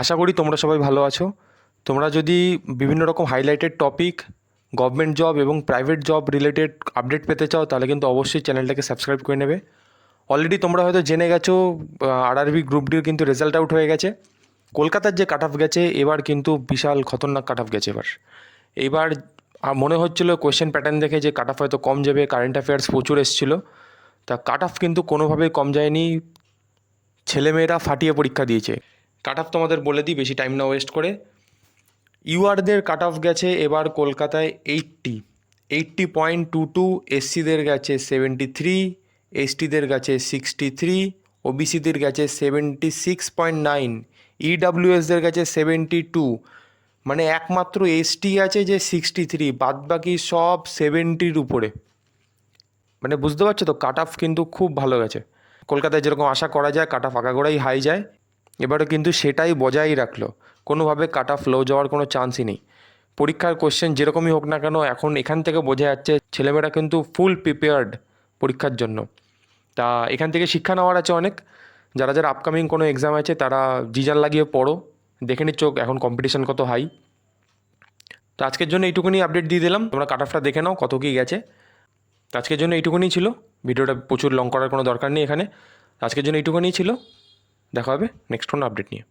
আশা করি তোমরা সবাই ভালো আছো। তোমরা যদি বিভিন্ন রকম হাইলাইটেড টপিক, গভর্নমেন্ট জব এবং প্রাইভেট জব রিলেটেড আপডেট পেতে চাও তাহলে কিন্তু অবশ্যই চ্যানেলটাকে সাবস্ক্রাইব করে নেবে। অলরেডি তোমরা হয়তো জেনে গেছো আরআরবি গ্রুপ ডির কিন্তু রেজাল্ট আউট হয়ে গেছে। কলকাতার যে কাট অফ গেছে এবার কিন্তু বিশাল খতরনাক কাট অফ গেছে। এবার মনে হচ্ছিলো কোয়েশ্চেন প্যাটার্ন দেখে যে কাট অফ হয়তো কম যাবে, কারেন্ট অ্যাফেয়ার্স প্রচুর এসেছিলো। তা কাট অফ কিন্তু কোনোভাবেই কম যায়নি, ছেলেমেয়েরা ফাটিয়ে পরীক্ষা দিয়েছে। কাট অফ তোমাদের বলে দিই বেশি টাইম না ওয়েস্ট করে। ইউআরদের কাট অফ গেছে এবার কলকাতায় 80.22, এসসিদের গেছে 73, এসটিদের গেছে 63, ওবিসিদের গেছে 76.9, ইডাব্লিউএসদের গেছে 72, মানে একমাত্র এসটি আছে যে 63, বাদবাকি সব 70-র উপরে। মানে বুঝতে পারছো তো, কাট অফ কিন্তু খুব ভালো গেছে। কলকাতায় যেরকম আশা করা যায় কাট অফ আগাগোড়াই হাই যায়, এবারে কিন্তু সেটাই বজায় রাখলো। কোনোভাবে কাট অফ লো যাওয়ার কোনো চান্সই নেই। পরীক্ষার কোশ্চেন যেরকমই হোক না কেন, এখন এখান থেকে বোঝা যাচ্ছে ছেলেমেয়েরা কিন্তু ফুল প্রিপেয়ার্ড পরীক্ষার জন্য। তা এখান থেকে শিক্ষা নেওয়ার আছে অনেক। যারা যারা আপকামিং কোনো এক্সাম আছে তারা জিজান লাগিয়ে পড়ো, দেখে নিচ্ছ এখন কম্পিটিশান কত হাই। তো আজকের জন্য এইটুকুনি আপডেট দিয়ে দিলাম, তোমরা কাট অফটা দেখে নাও কত কী গেছে। তো আজকের জন্য এইটুকুনি ছিল, ভিডিওটা প্রচুর লং করার কোনো দরকার নেই এখানে। আজকের জন্য এইটুকুনি ছিল, দেখা হবে নেক্সট কোনো আপডেট নিয়ে।